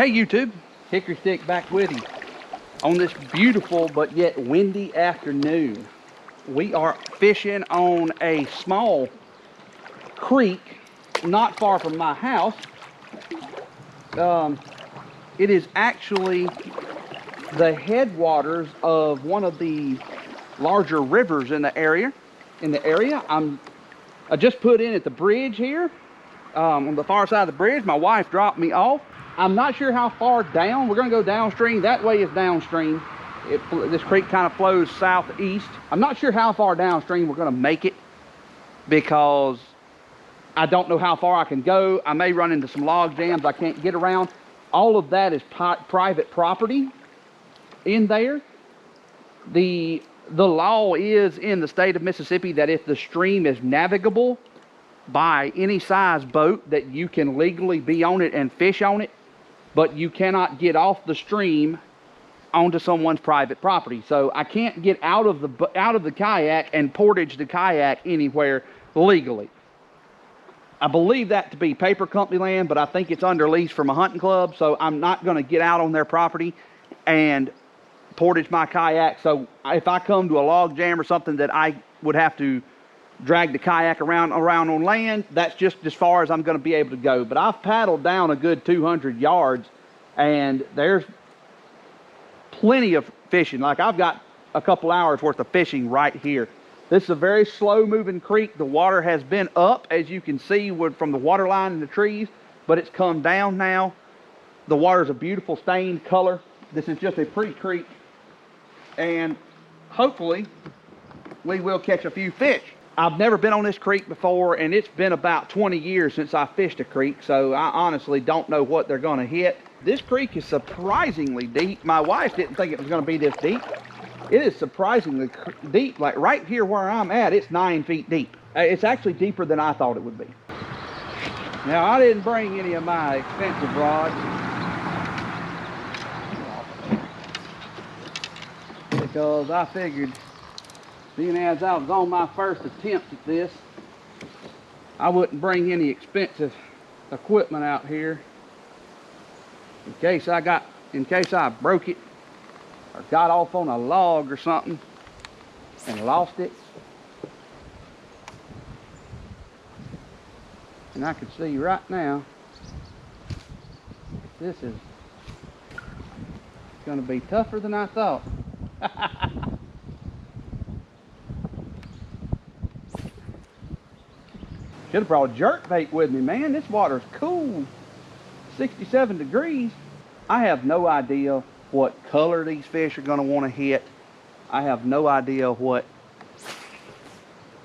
Hey YouTube, Hyckory Styck back with you on this beautiful but yet windy afternoon. We are fishing on a small creek not far from my house. It is actually the headwaters of one of the larger rivers in the area. I just put in at the bridge here, on the far side of the bridge. My wife dropped me off. I'm not sure how far down. We're gonna go downstream. That way is downstream. This creek kind of flows southeast. I'm not sure how far downstream we're gonna make it because I don't know how far I can go. I may run into some log jams I can't get around. All of that is private property in there. The law is in the state of Mississippi that if the stream is navigable by any size boat, that you can legally be on it and fish on it, but you cannot get off the stream onto someone's private property. So I can't get out of the kayak and portage the kayak anywhere legally. I believe that to be paper company land, but I think it's under lease from a hunting club, so I'm not going to get out on their property and portage my kayak. So if I come to a log jam or something that I would have to drag the kayak around on land, that's just as far as I'm going to be able to go. But I've paddled down a good 200 yards and there's plenty of fishing. Like, I've got a couple hours worth of fishing right here. This is a very slow moving creek. The water has been up, as you can see, from the water line in the trees, but it's come down now. The water's a beautiful stained color. This is just a pretty creek, and hopefully we will catch a few fish. I've never been on this creek before, and it's been about 20 years since I fished a creek, so I honestly don't know what they're going to hit. This creek is surprisingly deep. My wife didn't think it was going to be this deep. It is surprisingly deep. Like right here where I'm at, it's 9 feet deep. It's actually deeper than I thought it would be. Now, I didn't bring any of my expensive rods because I figured, being as I was on my first attempt at this, I wouldn't bring any expensive equipment out here in case I broke it or got off on a log or something and lost it. And I can see right now this is going to be tougher than I thought. Should have brought a jerk bait with me, man. This water's cool. 67 degrees. I have no idea what color these fish are going to want to hit. I have no idea what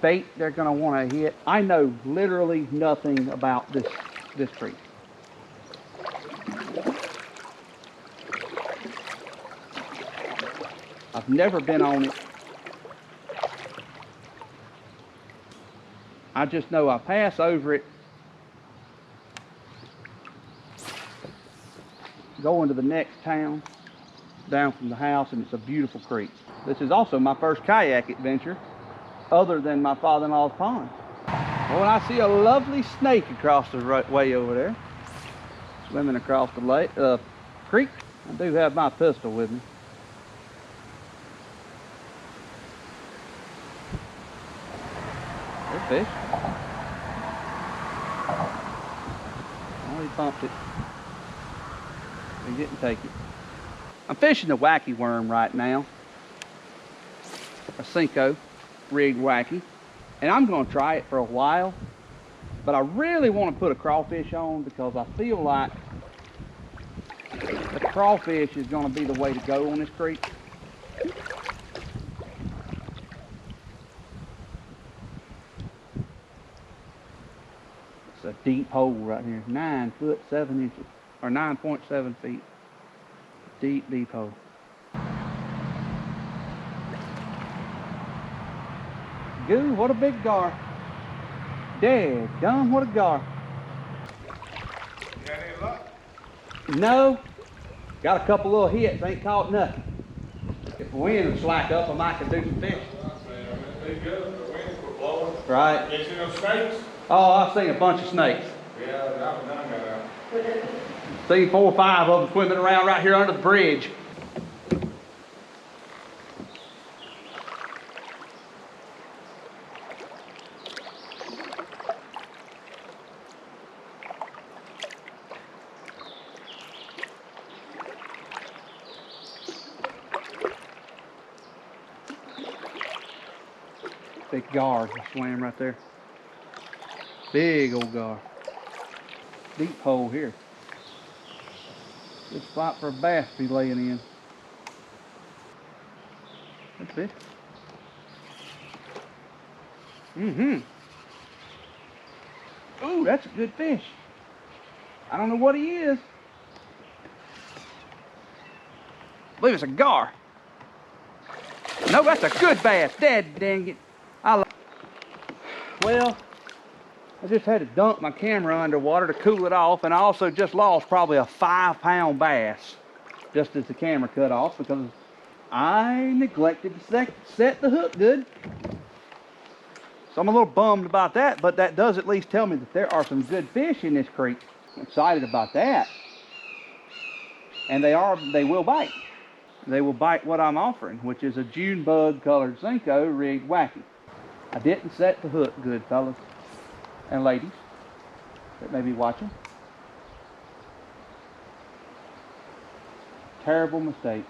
bait they're going to want to hit. I know literally nothing about this creek. I've never been on it. I just know I pass over it, go into the next town down from the house, and it's a beautiful creek. This is also my first kayak adventure other than my father-in-law's pond. Well, I see a lovely snake across the way over there, swimming across the creek. I do have my pistol with me. Fish. Oh, he bumped it. He didn't take it. I'm fishing the wacky worm right now. A Senko rigged wacky. And I'm going to try it for a while. But I really want to put a crawfish on because I feel like the crawfish is going to be the way to go on this creek. A deep hole right here, 9 foot 7 inches, or 9.7 feet. Deep hole. Goo, what a big gar. Daggum, what a gar. You got any luck? No. Got a couple little hits, ain't caught nothing. If the wind would slack up, I might could do some fishing. They go, the wind quit blowing. Right. You see those snakes? Oh, I've seen a bunch of snakes. Yeah, that one got out. See 4 or 5 of them swimming around right here under the bridge. Big gar just swam right there. Big old gar. Deep hole here. Good spot for a bass to be laying in. That's it. Ooh, that's a good fish. I don't know what he is. I believe it's a gar. No, that's a good bass. Dad dang it. Well, I just had to dunk my camera underwater to cool it off, and I also just lost probably a 5-pound bass just as the camera cut off because I neglected to set the hook good. So I'm a little bummed about that, but that does at least tell me that there are some good fish in this creek. I'm excited about that. And they will bite. They will bite what I'm offering, which is a June bug colored Senko rigged wacky. I didn't set the hook good, fellas and ladies that may be watching. Terrible mistake.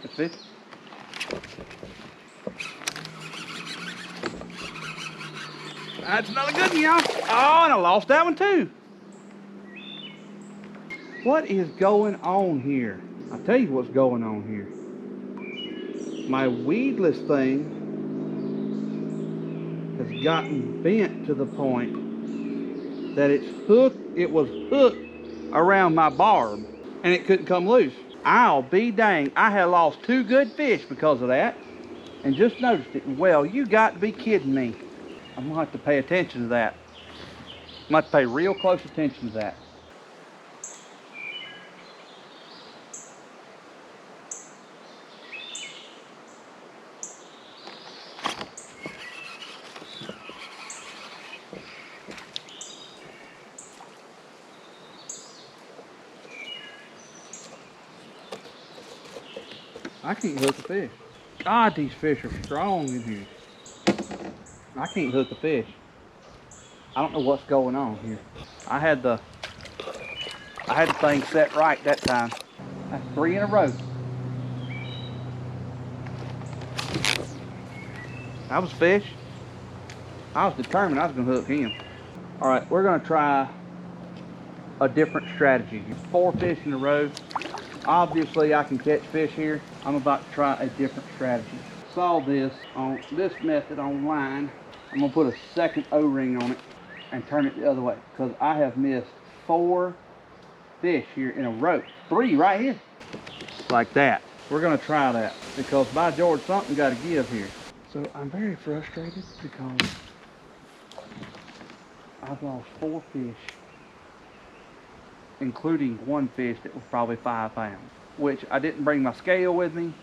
That's it. That's another good one, y'all. Oh, and I lost that one too. What is going on here? I'll tell you what's going on here. My weedless thing has gotten bent to the point that it was hooked around my barb and it couldn't come loose. I'll be dang, I had lost 2 good fish because of that and just noticed it. Well, you got to be kidding me. I'm gonna have to pay attention to that. I'm gonna have to pay real close attention to that. I can't hook a fish. God, these fish are strong in here. I can't hook a fish. I don't know what's going on here. I had the thing set right that time. That's 3 in a row. That was fish. I was determined I was gonna hook him. All right, we're gonna try a different strategy. 4 fish in a row. Obviously, I can catch fish here. I'm about to try a different strategy. Saw this on this method online. I'm gonna put a second O-ring on it and turn it the other way because I have missed 4 fish here in a row. 3 right here. Like that. We're gonna try that because by George, something got to give here. So I'm very frustrated because I've lost 4 fish, including 1 fish that was probably 5 pounds, which I didn't bring my scale with me.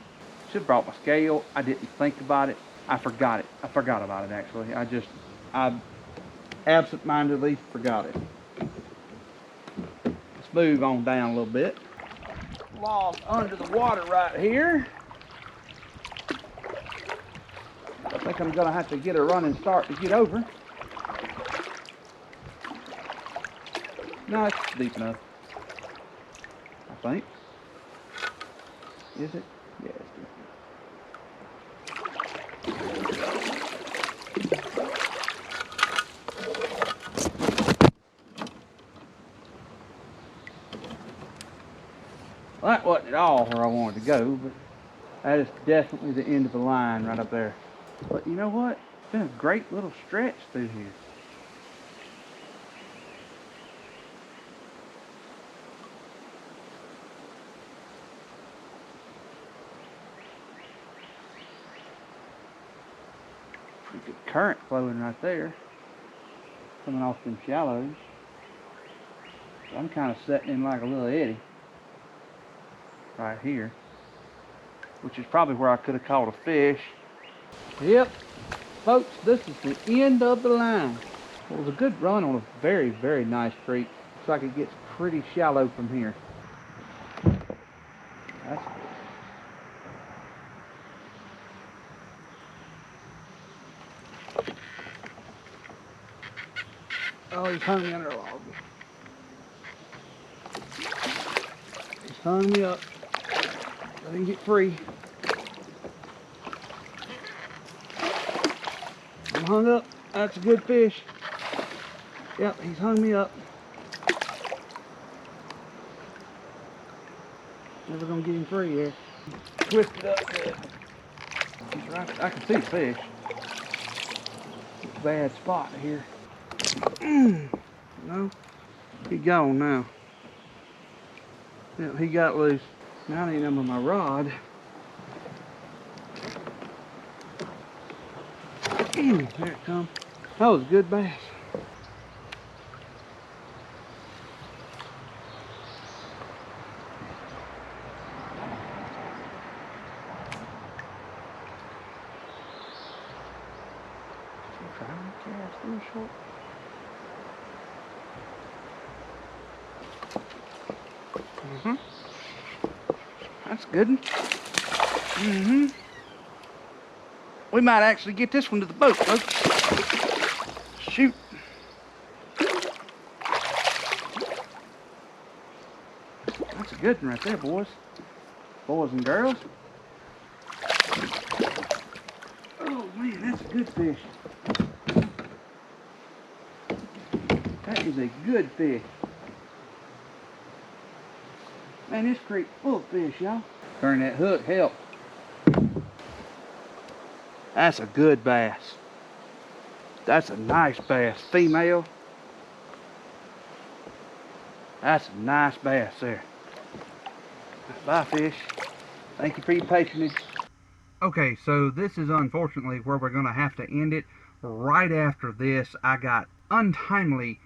Should have brought my scale. I didn't think about it. I forgot it. I forgot about it actually. I absent-mindedly forgot it. Let's move on down a little bit. Lost under the water right here. I think I'm gonna have to get a running start to get over. No, it's deep enough. I think. Is it? Yeah, it's deep. Well, that wasn't at all where I wanted to go, but that is definitely the end of the line right up there. But you know what? It's been a great little stretch through here. Good current flowing right there, coming off them shallows. So I'm kind of setting in like a little eddy right here, which is probably where I could have caught a fish. Yep, folks, this is the end of the line. Well, it was a good run on a very, very nice creek. Looks like it gets pretty shallow from here. That's oh, he's hung me under a log. He's hung me up. Let him get free. I'm hung up. That's a good fish. Yep, he's hung me up. Never gonna get him free here. Twist it up good. He's right. I can see the fish. Bad spot here. No, he gone now. Yep, he got loose. Now I need him on my rod. There it comes. That was a good bass. Trying to cast real short. That's good. We might actually get this one to the boat, folks. Shoot. That's a good one right there, boys. Boys and girls. Oh man, that's a good fish. That is a good fish. Man, this creek full of fish, y'all. Turn that hook, help. That's a good bass. That's a nice bass. Female. That's a nice bass there. Bye, fish. Thank you for your patronage. Okay, so this is unfortunately where we're going to have to end it. Right after this, I got untimely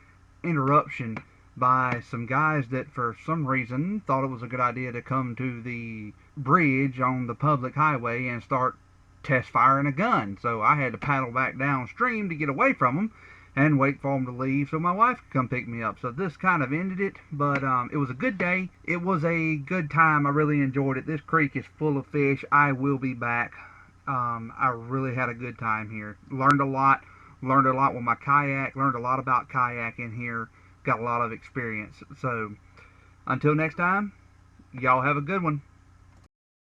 interruption by some guys that for some reason thought it was a good idea to come to the bridge on the public highway and start test firing a gun. So I had to paddle back downstream to get away from them and wait for them to leave so my wife could come pick me up. So this kind of ended it, but it was a good day. It was a good time. I really enjoyed it. This creek is full of fish. I will be back. I really had a good time here. Learned a lot with my kayak. Learned a lot about kayaking here. Got a lot of experience. So until next time, y'all have a good one.